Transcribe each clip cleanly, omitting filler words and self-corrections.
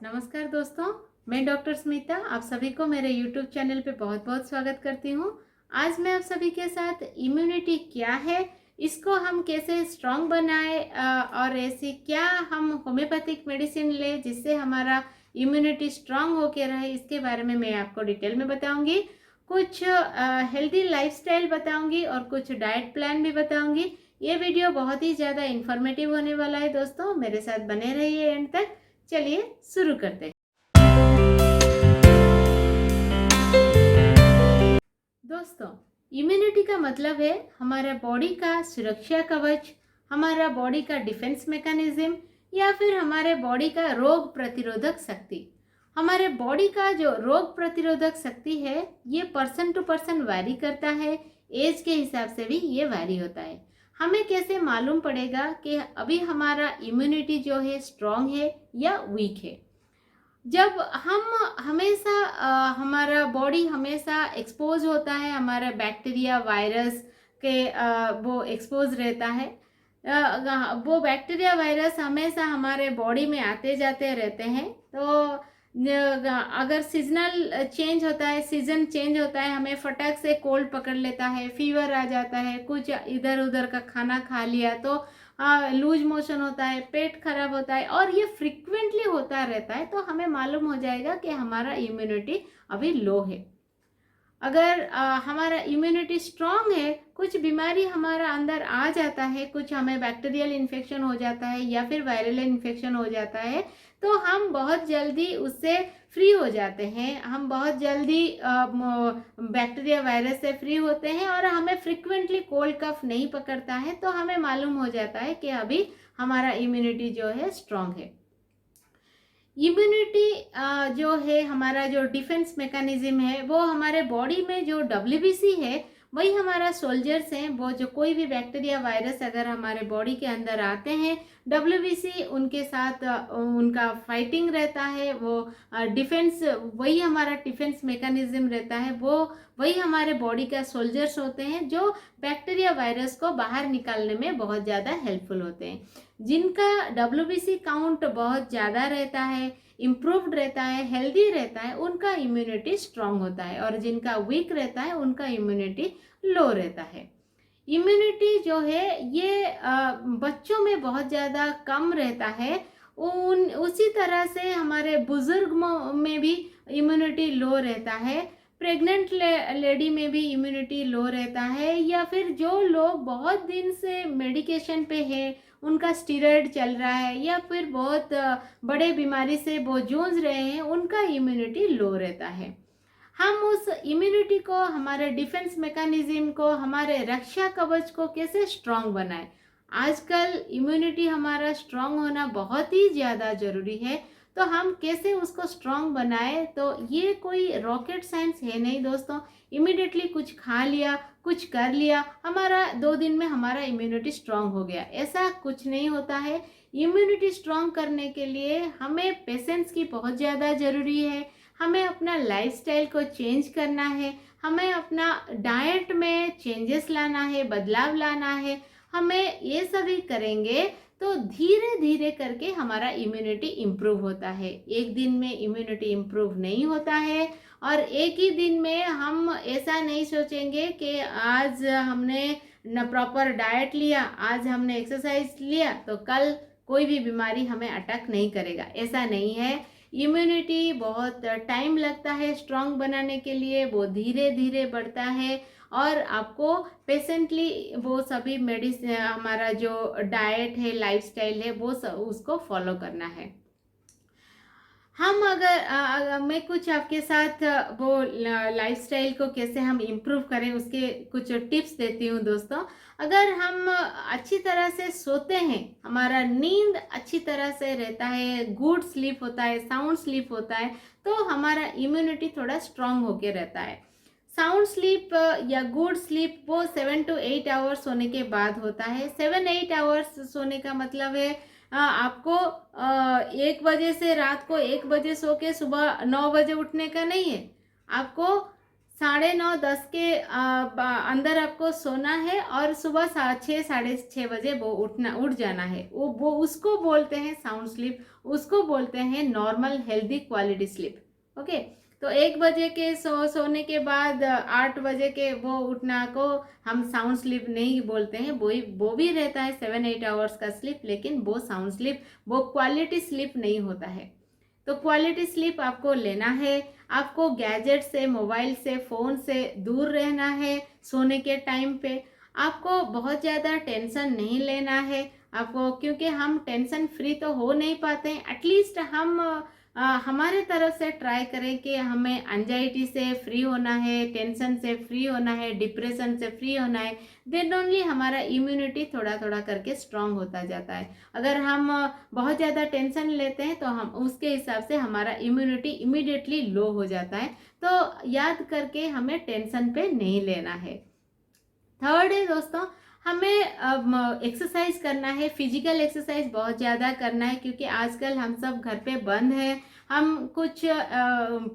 नमस्कार दोस्तों, मैं डॉक्टर स्मिता आप सभी को मेरे YouTube चैनल पे बहुत बहुत स्वागत करती हूँ। आज मैं आप सभी के साथ इम्यूनिटी क्या है, इसको हम कैसे स्ट्रॉन्ग बनाए और ऐसी क्या हम होम्योपैथिक मेडिसिन ले जिससे हमारा इम्यूनिटी स्ट्रॉन्ग होके रहे, इसके बारे में मैं आपको डिटेल में बताऊंगी। कुछ हेल्दी लाइफस्टाइल बताऊंगी और कुछ डाइट प्लान भी बताऊंगी। ये वीडियो बहुत ही ज़्यादा इन्फॉर्मेटिव होने वाला है दोस्तों, मेरे साथ बने रहिए एंड तक। चलिए शुरू करते हैं। दोस्तों, इम्यूनिटी का मतलब है हमारा बॉडी का सुरक्षा कवच, हमारा बॉडी का डिफेंस मैकेनिज्म या फिर हमारे बॉडी का रोग प्रतिरोधक शक्ति। हमारे बॉडी का जो रोग प्रतिरोधक शक्ति है ये पर्सन टू पर्सन वैरी करता है, एज के हिसाब से भी ये वैरी होता है। हमें कैसे मालूम पड़ेगा कि अभी हमारा इम्यूनिटी जो है स्ट्रॉन्ग है या वीक है? जब हम हमेशा हमारा बॉडी हमेशा एक्सपोज होता है, हमारा बैक्टीरिया वायरस के वो एक्सपोज रहता है। वो बैक्टीरिया वायरस हमेशा हमारे बॉडी में आते जाते रहते हैं। तो अगर सीजनल चेंज होता है, सीजन चेंज होता है, हमें फटाक से कोल्ड पकड़ लेता है, फीवर आ जाता है, कुछ इधर उधर का खाना खा लिया तो लूज मोशन होता है, पेट खराब होता है और ये फ्रिक्वेंटली होता रहता है, तो हमें मालूम हो जाएगा कि हमारा इम्यूनिटी अभी लो है। अगर हमारा इम्यूनिटी स्ट्रांग है, कुछ बीमारी हमारा अंदर आ जाता है, कुछ हमें बैक्टीरियल इन्फेक्शन हो जाता है या फिर वायरल इन्फेक्शन हो जाता है, तो हम बहुत जल्दी उससे फ्री हो जाते हैं, हम बहुत जल्दी बैक्टीरिया वायरस से फ्री होते हैं और हमें फ्रिक्वेंटली कोल्ड कफ नहीं पकड़ता है, तो हमें मालूम हो जाता है कि अभी हमारा इम्यूनिटी जो है स्ट्रांग है। इम्यूनिटी जो है हमारा जो डिफेंस मैकेनिज्म है, वो हमारे बॉडी में जो डब्ल्यूबीसी है वही हमारा सोल्जर्स हैं। वो जो कोई भी बैक्टीरिया वायरस अगर हमारे बॉडी के अंदर आते हैं, डब्ल्यूबीसी उनके साथ उनका फाइटिंग रहता है। वो डिफेंस, वही हमारा डिफेंस मैकेनिज्म रहता है। वो वही हमारे बॉडी का सोल्जर्स होते हैं जो बैक्टीरिया वायरस को बाहर निकालने में बहुत ज़्यादा हेल्पफुल होते हैं। जिनका डब्ल्यूबीसी काउंट बहुत ज़्यादा रहता है, इम्प्रूव्ड रहता है, हेल्दी रहता है, उनका इम्यूनिटी स्ट्रांग होता है और जिनका वीक रहता है उनका इम्यूनिटी लो रहता है। इम्यूनिटी जो है ये बच्चों में बहुत ज़्यादा कम रहता है। उसी तरह से हमारे बुजुर्ग में भी इम्यूनिटी लो रहता है, प्रेग्नेंट लेडी में भी इम्यूनिटी लो रहता है, या फिर जो लोग बहुत दिन से मेडिकेशन पे है, उनका स्टीरॉयड चल रहा है या फिर बहुत बड़े बीमारी से वो जूझ रहे हैं, उनका इम्यूनिटी लो रहता है। हम उस इम्यूनिटी को, हमारे डिफेंस मैकेनिज्म को, हमारे रक्षा कवच को कैसे स्ट्रांग बनाए? आजकल इम्यूनिटी हमारा स्ट्रांग होना बहुत ही ज़्यादा ज़रूरी है, तो हम कैसे उसको स्ट्रांग बनाए? तो ये कोई रॉकेट साइंस है नहीं दोस्तों। इमिडिएटली कुछ खा लिया, कुछ कर लिया, हमारा 2 दिन में हमारा इम्यूनिटी स्ट्रांग हो गया, ऐसा कुछ नहीं होता है। इम्यूनिटी स्ट्रांग करने के लिए हमें पेशेंस की बहुत ज़्यादा ज़रूरी है। हमें अपना लाइफस्टाइल को चेंज करना है, हमें अपना डाइट में चेंजेस लाना है, बदलाव लाना है। हमें ये सभी करेंगे तो धीरे धीरे करके हमारा इम्यूनिटी इम्प्रूव होता है। एक दिन में इम्यूनिटी इम्प्रूव नहीं होता है और एक ही दिन में हम ऐसा नहीं सोचेंगे कि आज हमने न प्रॉपर डाइट लिया, आज हमने एक्सरसाइज लिया तो कल कोई भी बीमारी हमें अटैक नहीं करेगा, ऐसा नहीं है। इम्यूनिटी बहुत टाइम लगता है स्ट्रांग बनाने के लिए, वो धीरे धीरे बढ़ता है और आपको पेशेंटली वो सभी मेडिसिन, हमारा जो डाइट है, लाइफस्टाइल है, वो उसको फॉलो करना है। हम अगर मैं कुछ आपके साथ वो लाइफस्टाइल को कैसे हम इम्प्रूव करें उसके कुछ टिप्स देती हूँ दोस्तों। अगर हम अच्छी तरह से सोते हैं, हमारा नींद अच्छी तरह से रहता है, गुड स्लीप होता है, साउंड स्लीप होता है, तो हमारा इम्यूनिटी थोड़ा स्ट्रांग होके रहता है। साउंड स्लीप या गुड स्लीप वो 7 to 8 आवर्स सोने के बाद होता है। 7-8 आवर्स सोने का मतलब है आपको 1 बजे से रात को 1 बजे सो के सुबह 9 बजे उठने का नहीं है। आपको 9:30-10 के अंदर आपको सोना है और सुबह 6 साढ़े 6 बजे वो उठ जाना है। वो उसको बोलते हैं साउंड स्लीप, उसको बोलते हैं normal healthy quality sleep. Okay, तो 1 बजे के सोने के बाद 8 बजे के वो उठना को हम साउंड स्लीप नहीं बोलते हैं। वो भी रहता है 7-8 आवर्स का स्लीप, लेकिन वो साउंड स्लीप, वो क्वालिटी स्लीप नहीं होता है। तो क्वालिटी स्लीप आपको लेना है। आपको गैजेट से, मोबाइल से, फ़ोन से दूर रहना है सोने के टाइम पे। आपको बहुत ज़्यादा टेंशन नहीं लेना है आपको, क्योंकि हम टेंशन फ्री तो हो नहीं पाते हैं। एटलीस्ट हम हमारे तरफ से ट्राई करें कि हमें एंजाइटी से फ्री होना है, टेंशन से फ्री होना है, डिप्रेशन से फ्री होना है। देन ओनली हमारा इम्यूनिटी थोड़ा थोड़ा करके स्ट्रांग होता जाता है। अगर हम बहुत ज़्यादा टेंशन लेते हैं तो हम उसके हिसाब से हमारा इम्यूनिटी इमीडिएटली लो हो जाता है। तो याद करके हमें टेंशन पे नहीं लेना है। थर्ड है दोस्तों, हमें एक्सरसाइज करना है। फिजिकल एक्सरसाइज बहुत ज़्यादा करना है, क्योंकि आजकल हम सब घर पे बंद हैं। हम कुछ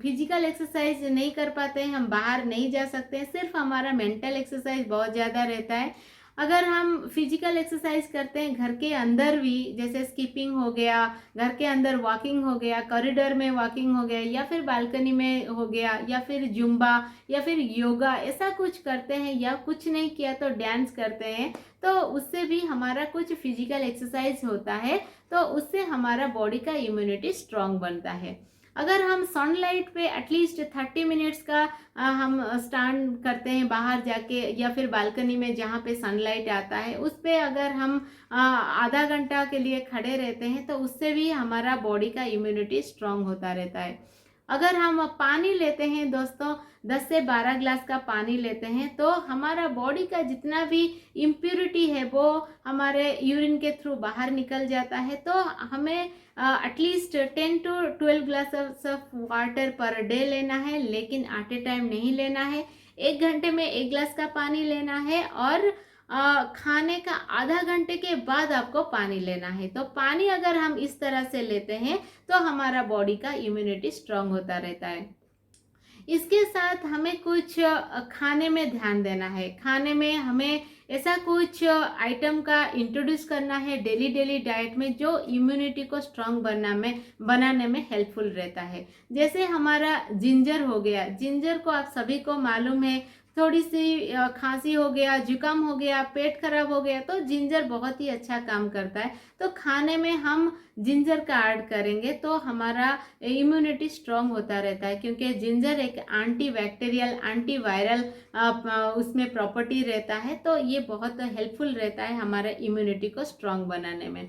फिजिकल एक्सरसाइज नहीं कर पाते हैं, हम बाहर नहीं जा सकते हैं। सिर्फ हमारा मेंटल एक्सरसाइज बहुत ज़्यादा रहता है। अगर हम फिजिकल एक्सरसाइज करते हैं घर के अंदर भी, जैसे स्किपिंग हो गया, घर के अंदर वॉकिंग हो गया, कॉरिडोर में वॉकिंग हो गया, या फिर बालकनी में हो गया, या फिर जुम्बा, या फिर योगा, ऐसा कुछ करते हैं, या कुछ नहीं किया तो डांस करते हैं, तो उससे भी हमारा कुछ फिजिकल एक्सरसाइज होता है। तो उससे हमारा बॉडी का इम्यूनिटी स्ट्रांग बनता है। अगर हम सनलाइट पे एटलीस्ट 30 मिनट्स का हम स्टैंड करते हैं बाहर जाके, या फिर बालकनी में जहाँ पे सनलाइट आता है उस पे अगर हम आधा घंटा के लिए खड़े रहते हैं, तो उससे भी हमारा बॉडी का इम्यूनिटी स्ट्रांग होता रहता है। अगर हम पानी लेते हैं दोस्तों, 10 से 12 ग्लास का पानी लेते हैं, तो हमारा बॉडी का जितना भी इम्प्योरिटी है वो हमारे यूरिन के थ्रू बाहर निकल जाता है। तो हमें at least 10 to 12 glass of water per day लेना है, लेकिन एट ए टाइम नहीं लेना है। 1 घंटे में 1 ग्लास का पानी लेना है, और खाने का आधा घंटे के बाद आपको पानी लेना है। तो पानी अगर हम इस तरह से लेते हैं तो हमारा बॉडी का इम्यूनिटी स्ट्रांग होता रहता है। इसके साथ हमें कुछ खाने में ध्यान देना है। खाने में हमें ऐसा कुछ आइटम का इंट्रोड्यूस करना है डेली डाइट में, जो इम्यूनिटी को स्ट्रांग बनाने में हेल्पफुल रहता है। जैसे हमारा जिंजर हो गया। जिंजर को आप सभी को मालूम है, थोड़ी सी खांसी हो गया, जुकाम हो गया, पेट खराब हो गया, तो जिंजर बहुत ही अच्छा काम करता है। तो खाने में हम जिंजर का ऐड करेंगे तो हमारा इम्यूनिटी स्ट्रांग होता रहता है, क्योंकि जिंजर एक एंटी बैक्टीरियल, एंटी वायरल उसमें प्रॉपर्टी रहता है। तो ये बहुत हेल्पफुल रहता है हमारे इम्यूनिटी को स्ट्रांग बनाने में।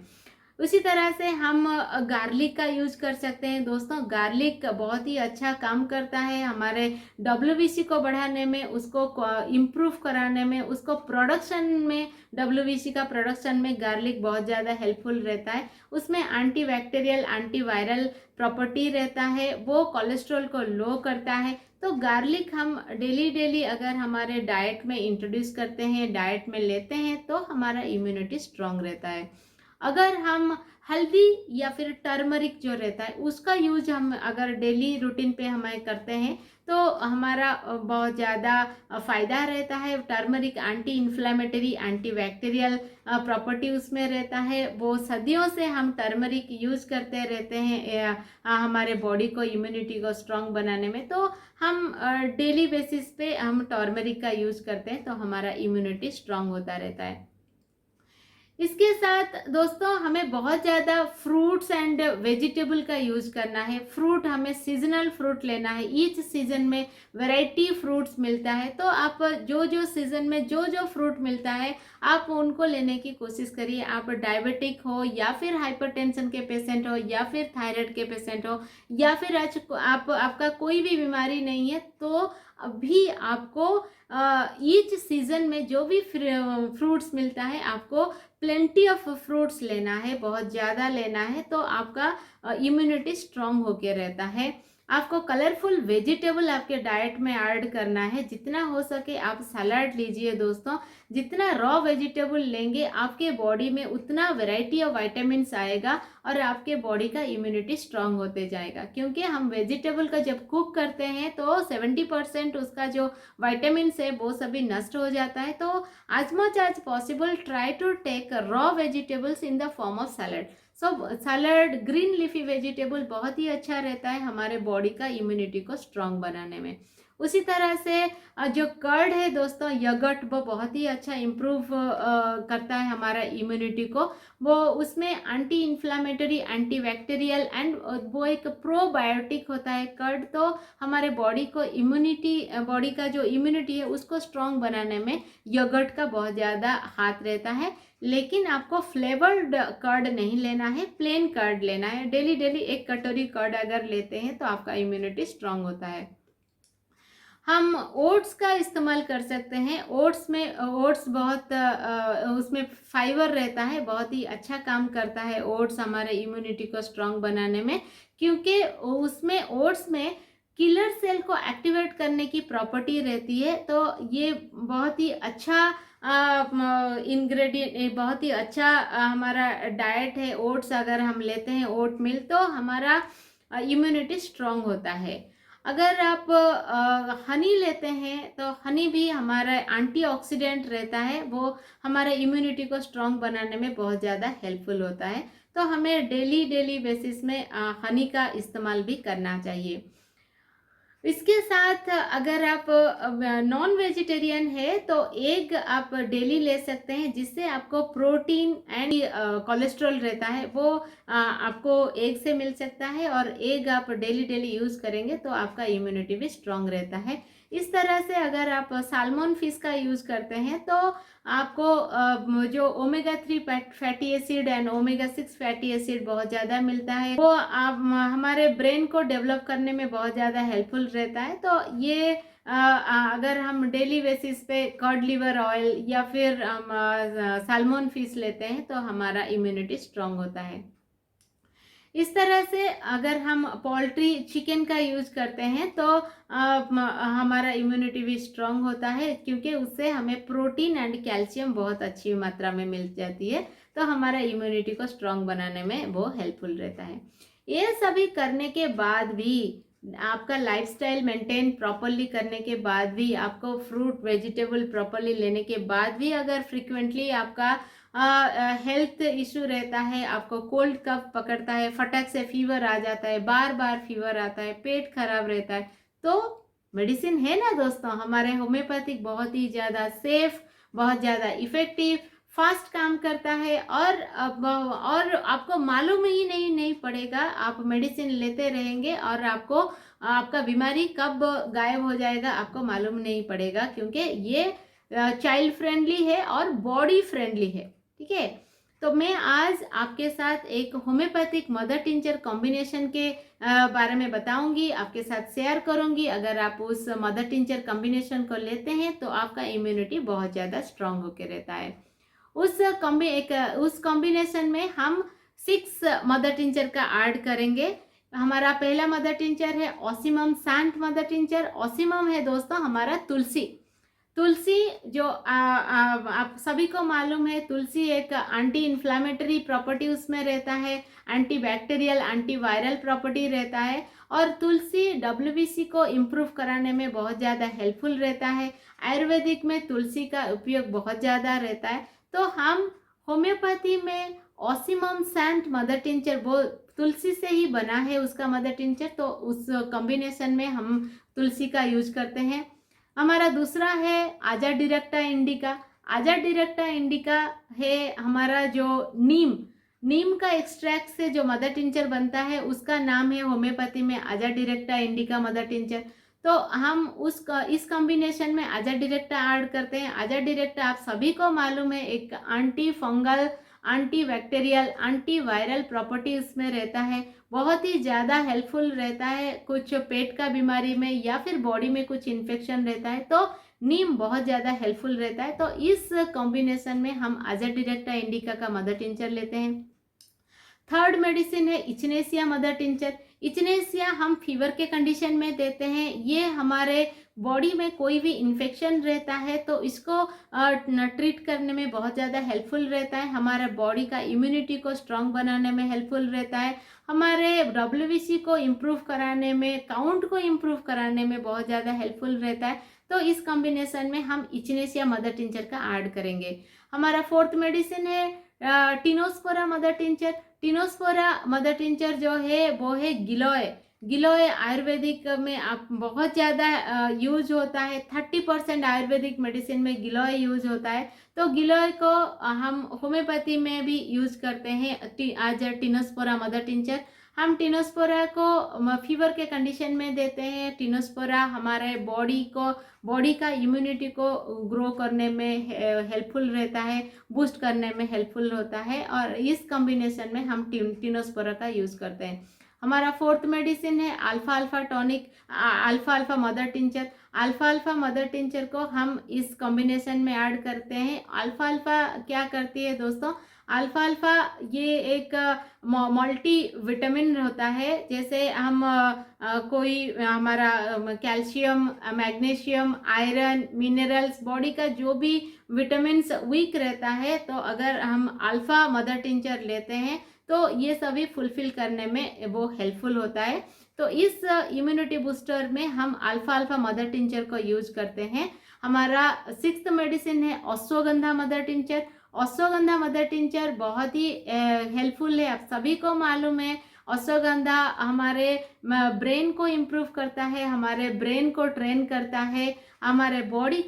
उसी तरह से हम गार्लिक का यूज कर सकते हैं दोस्तों। गार्लिक बहुत ही अच्छा काम करता है हमारे WBC को बढ़ाने में, उसको इम्प्रूव कराने में, उसको प्रोडक्शन में, WBC का प्रोडक्शन में गार्लिक बहुत ज़्यादा हेल्पफुल रहता है। उसमें anti bacterial, anti viral property रहता है, वो कोलेस्ट्रॉल को लो करता है। तो गार्लिक हम डेली अगर हमारे डाइट में इंट्रोड्यूस करते हैं, डाइट में लेते हैं, तो हमारा इम्यूनिटी स्ट्रांग रहता है। अगर हम हल्दी या फिर टर्मरिक जो रहता है उसका यूज हम अगर डेली रूटीन पे हमें करते हैं, तो हमारा बहुत ज़्यादा फ़ायदा रहता है। Turmeric anti inflammatory, anti bacterial property उसमें रहता है। वो सदियों से हम टर्मरिक यूज करते रहते हैं हमारे बॉडी को, इम्यूनिटी को स्ट्रांग बनाने में। तो हम डेली बेसिस पे हम टर्मरिक का यूज करते हैं, तो हमारा इम्यूनिटी स्ट्रांग होता रहता है। इसके साथ दोस्तों हमें बहुत ज़्यादा फ्रूट्स एंड वेजिटेबल का यूज करना है। फ्रूट हमें सीजनल फ्रूट लेना है। ईच सीजन में वैरायटी फ्रूट्स मिलता है, तो आप जो सीजन में जो फ्रूट मिलता है आप उनको लेने की कोशिश करिए। आप डायबिटिक हो, या फिर हाइपरटेंशन के पेशेंट हो, या फिर थायराइड के पेशेंट हो, या फिर आपका कोई भी बीमारी नहीं है, तो अभी आपको ईच सीजन में जो भी फ्रूट्स मिलता है आपको प्लेंटी ऑफ फ्रूट्स लेना है, बहुत ज़्यादा लेना है, तो आपका इम्यूनिटी स्ट्रांग होके रहता है। आपको कलरफुल वेजिटेबल आपके डाइट में ऐड करना है। जितना हो सके आप सलाद लीजिए दोस्तों। जितना रॉ वेजिटेबल लेंगे आपके बॉडी में उतना वैरायटी ऑफ विटामिन्स आएगा और आपके बॉडी का इम्यूनिटी स्ट्रांग होते जाएगा। क्योंकि हम वेजिटेबल का जब कुक करते हैं तो 70% उसका जो विटामिन्स है वो सभी नष्ट हो जाता है। तो as much as possible try to take raw vegetables in the form of salad। Salad green leafy vegetable बहुत ही अच्छा रहता है हमारे बॉडी का इम्यूनिटी को स्ट्रांग बनाने में। उसी तरह से जो कर्ड है दोस्तों, यगर्ट, वो बहुत ही अच्छा इम्प्रूव करता है हमारा इम्यूनिटी को। वो उसमें anti inflammatory, anti bacterial and वो एक प्रोबायोटिक होता है कर्ड। तो हमारे बॉडी को इम्यूनिटी, बॉडी का जो इम्यूनिटी है उसको स्ट्रांग बनाने में यगर्ट का बहुत ज़्यादा हाथ रहता है। लेकिन आपको फ्लेवर्ड कर्ड नहीं लेना है, प्लेन कर्ड लेना है। डेली डेली एक कटोरी कर्ड अगर लेते हैं तो आपका इम्यूनिटी स्ट्रांग होता है। हम ओट्स का इस्तेमाल कर सकते हैं। ओट्स बहुत उसमें फाइबर रहता है, बहुत ही अच्छा काम करता है ओट्स हमारे इम्यूनिटी को स्ट्रांग बनाने में। क्योंकि उसमें ओट्स में किलर सेल को एक्टिवेट करने की प्रॉपर्टी रहती है। तो ये बहुत ही अच्छा इंग्रेडिएंट, बहुत ही अच्छा हमारा डाइट है। ओट्स अगर हम लेते हैं, ओट मिल, तो हमारा इम्यूनिटी स्ट्रांग होता है। अगर आप हनी लेते हैं तो हनी भी हमारा एंटीऑक्सीडेंट रहता है, वो हमारे इम्यूनिटी को स्ट्रांग बनाने में बहुत ज़्यादा हेल्पफुल होता है। तो हमें डेली बेसिस में हनी का इस्तेमाल भी करना चाहिए। इसके साथ अगर आप नॉन वेजिटेरियन है तो एग आप डेली ले सकते हैं, जिससे आपको प्रोटीन एंड कोलेस्ट्रॉल रहता है वो आपको एग से मिल सकता है। और एग आप डेली यूज़ करेंगे तो आपका इम्यूनिटी भी स्ट्रांग रहता है। इस तरह से अगर आप साल्मन फिश का यूज़ करते हैं तो आपको जो omega 3 fatty acid and omega 6 fatty acid बहुत ज़्यादा मिलता है। वो आप हमारे ब्रेन को डेवलप करने में बहुत ज़्यादा हेल्पफुल रहता है। तो ये अगर हम डेली बेसिस पे कॉड लिवर ऑयल या फिर साल्मन फिश लेते हैं तो हमारा इम्यूनिटी स्ट्रांग होता है। इस तरह से अगर हम पोल्ट्री चिकन का यूज़ करते हैं तो हमारा इम्यूनिटी भी स्ट्रांग होता है। क्योंकि उससे हमें प्रोटीन एंड कैल्शियम बहुत अच्छी मात्रा में मिल जाती है। तो हमारा इम्यूनिटी को स्ट्रांग बनाने में वो हेल्पफुल रहता है। ये सभी करने के बाद भी, आपका लाइफस्टाइल मेंटेन प्रॉपरली करने के बाद भी, आपको फ्रूट वेजिटेबल प्रॉपरली लेने के बाद भी अगर फ्रिक्वेंटली आपका हेल्थ इशू रहता है, आपको कोल्ड कफ पकड़ता है, फटक से फीवर आ जाता है, बार बार फीवर आता है, पेट खराब रहता है, तो मेडिसिन है ना दोस्तों, हमारे होम्योपैथिक बहुत ही ज़्यादा सेफ, बहुत ज़्यादा इफ़ेक्टिव, फास्ट काम करता है। और आपको मालूम ही नहीं पड़ेगा, आप मेडिसिन लेते रहेंगे और आपको आपका बीमारी कब गायब हो जाएगा आपको मालूम नहीं पड़ेगा। क्योंकि ये चाइल्ड फ्रेंडली है और बॉडी फ्रेंडली है। ठीक है, तो मैं आज आपके साथ एक होम्योपैथिक मदर टिंचर कॉम्बिनेशन के बारे में बताऊंगी, आपके साथ शेयर करूंगी। अगर आप उस मदर टिंचर कॉम्बिनेशन को लेते हैं तो आपका इम्यूनिटी बहुत ज़्यादा स्ट्रांग होकर रहता है। उस कॉम्बिनेशन में हम 6 मदर टिंचर का ऐड करेंगे। हमारा पहला मदर टिंचर है ocimum sanctum mother tincture. Ocimum है दोस्तों हमारा तुलसी जो आप सभी को मालूम है, तुलसी एक एंटी इन्फ्लामेटरी प्रॉपर्टी उसमें रहता है, anti bacterial, anti viral property रहता है। और तुलसी WBC को इम्प्रूव कराने में बहुत ज़्यादा हेल्पफुल रहता है। आयुर्वेदिक में तुलसी का उपयोग बहुत ज़्यादा रहता है। तो हम होम्योपैथी में ऑसिमम सैंट मदर टिंचर, वो तुलसी से ही बना है उसका मदर टिंचर, तो उस कॉम्बिनेशन में हम तुलसी का यूज करते हैं। हमारा दूसरा है आजा डिरेक्टा इंडिका। आजा डिरेक्टा इंडिका है हमारा जो नीम का एक्सट्रैक्ट से जो मदर टिंचर बनता है, उसका नाम है होम्योपैथी में आजा डिरेक्टा इंडिका मदर टिंचर। तो हम इस कॉम्बिनेशन में आजा डिरेक्टा ऐड करते हैं। आजा डिरेक्टा आप सभी को मालूम है एक anti fungal, anti bacterial, anti viral property इसमें रहता है, बहुत ही ज़्यादा हेल्पफुल रहता है कुछ पेट का बीमारी में या फिर बॉडी में कुछ इन्फेक्शन रहता है तो नीम बहुत ज़्यादा हेल्पफुल रहता है। तो इस कॉम्बिनेशन में हम आजा डिरेक्टा इंडिका का मदर टिंचर लेते हैं। थर्ड मेडिसिन है इचनेसिया मदर टिंचर। इचनेसिया हम फीवर के कंडीशन में देते हैं। ये हमारे बॉडी में कोई भी इन्फेक्शन रहता है तो इसको ट्रीट करने में बहुत ज़्यादा हेल्पफुल रहता है। हमारे बॉडी का इम्यूनिटी को स्ट्रांग बनाने में हेल्पफुल रहता है। हमारे डब्ल्यूबीसी को इम्प्रूव कराने में, काउंट को इम्प्रूव कराने में बहुत ज़्यादा हेल्पफुल रहता है। तो इस कॉम्बिनेशन में हम इचनेसिया मदर टिंचर का ऐड करेंगे। हमारा फोर्थ मेडिसिन है Tinospora mother tincture. Tinospora mother tincture जो है वो है गिलोय। गिलोय आयुर्वेदिक में आप बहुत ज़्यादा यूज होता है। 30% आयुर्वेदिक मेडिसिन में गिलोय यूज होता है। तो गिलोय को हम होम्योपैथी में भी यूज करते हैं as a tinospora mother tincture. हम टिनोस्पोरा को फीवर के कंडीशन में देते हैं। टिनोस्पोरा हमारे बॉडी का इम्यूनिटी को ग्रो करने में हेल्पफुल रहता है, बूस्ट करने में हेल्पफुल होता है, और इस कॉम्बिनेशन में हम टिनोस्पोरा का यूज़ करते हैं। हमारा फोर्थ मेडिसिन है alpha alpha tonic, alpha alpha mother tincture. Alpha alpha mother tincture को हम इस कॉम्बिनेशन में ऐड करते हैं। अल्फा अल्फा क्या करती है दोस्तों? अल्फा अल्फा ये एक मल्टी विटामिन होता है। जैसे हम कोई हमारा calcium, magnesium, iron, minerals, body का जो भी विटामिन्स वीक रहता है, तो अगर हम अल्फा मदर टिंचर लेते हैं तो ये सभी फुलफिल करने में वो हेल्पफुल होता है। तो इस इम्यूनिटी बूस्टर में हम अल्फा अल्फा मदर टिंचर को यूज करते हैं। हमारा सिक्स्थ मेडिसिन है ashwagandha mother tincture. Ashwagandha mother tincture बहुत ही हेल्पफुल है। आप सभी को मालूम है अश्वगंधा हमारे ब्रेन को इम्प्रूव करता है, हमारे ब्रेन को ट्रेन करता है, हमारे बॉडी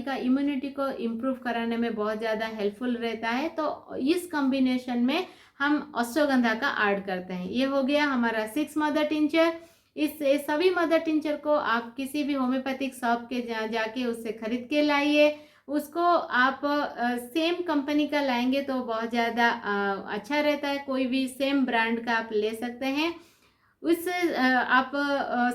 का इम्यूनिटी को इम्प्रूव कराने में बहुत ज़्यादा हेल्पफुल रहता है। तो इस कॉम्बिनेशन में हम अश्वगंधा का ऐड करते हैं। ये हो गया हमारा 6 मदर टिंचर। इस सभी मदर टिंचर को आप किसी भी होम्योपैथिक शॉप के जाके उससे खरीद के लाइए। उसको आप सेम कंपनी का लाएंगे तो बहुत ज़्यादा अच्छा रहता है। कोई भी सेम ब्रांड का आप ले सकते हैं। उससे आप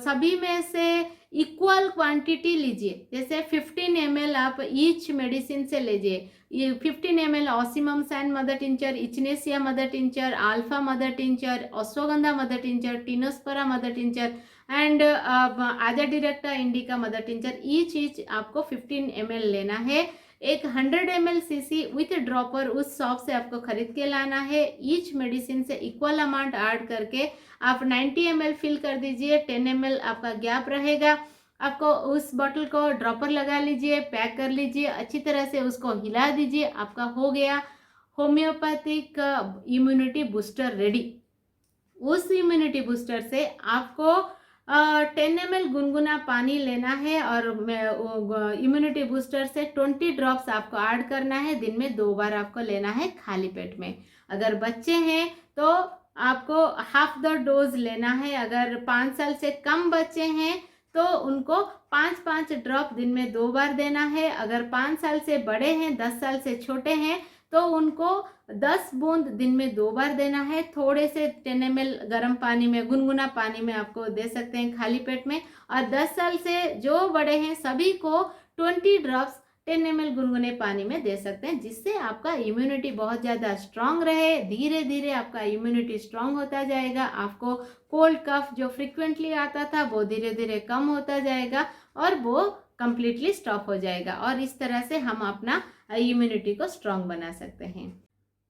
सभी में से इक्वल क्वांटिटी लीजिए। जैसे 15 ml आप ईच मेडिसिन से लीजिए। ये 15 ml ऑसिमम सैन mother tincture, echinacea mother tincture, alpha mother tincture, ashwagandha mother tincture, tinospora mother tincture and azadirachta indica mother tincture. Each आपको 15 ml लेना है। एक 100 ml सीसी विथ ड्रॉपर उस शॉप से आपको खरीद के लाना है। ईच मेडिसिन से इक्वल अमाउंट ऐड करके आप 90 ml फिल कर दीजिए। 10 ml आपका गैप रहेगा। आपको उस बॉटल को ड्रॉपर लगा लीजिए, पैक कर लीजिए, अच्छी तरह से उसको हिला दीजिए। आपका हो गया होम्योपैथिक इम्यूनिटी बूस्टर रेडी। उस इम्यूनिटी बूस्टर से आपको 10 ml गुनगुना पानी लेना है और इम्यूनिटी बूस्टर से 20 ड्रॉप्स आपको ऐड करना है। दिन में 2 बार आपको लेना है खाली पेट में। अगर बच्चे हैं तो आपको हाफ द डोज लेना है। अगर 5 साल से कम बच्चे हैं तो उनको 5-5 ड्रॉप दिन में 2 बार देना है। अगर 5 साल से बड़े हैं, 10 साल से छोटे हैं तो उनको 10 बूंद दिन में 2 बार देना है। थोड़े से 10 ml गर्म पानी में, गुनगुना पानी में आपको दे सकते हैं खाली पेट में। और 10 साल से जो बड़े हैं सभी को 20 ड्रॉप्स 10 ml गुनगुने पानी में दे सकते हैं, जिससे आपका इम्यूनिटी बहुत ज़्यादा स्ट्रांग रहे। धीरे धीरे आपका इम्यूनिटी स्ट्रांग होता जाएगा। आपको कोल्ड कफ जो फ्रिक्वेंटली आता था वो धीरे धीरे कम होता जाएगा और वो कंप्लीटली स्टॉप हो जाएगा। और इस तरह से हम अपना इम्यूनिटी को स्ट्रांग बना सकते हैं।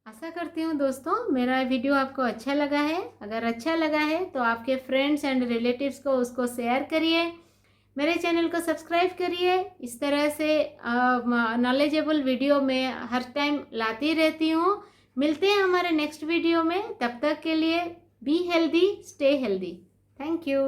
आशा करती हूँ दोस्तों मेरा वीडियो आपको अच्छा लगा है। अगर अच्छा लगा है तो आपके फ्रेंड्स एंड रिलेटिव्स को उसको शेयर करिए। मेरे चैनल को सब्सक्राइब करिए। इस तरह से नॉलेजेबल वीडियो मैं हर टाइम लाती रहती हूँ। मिलते हैं हमारे नेक्स्ट वीडियो में। तब तक के लिए be healthy, stay healthy. Thank you.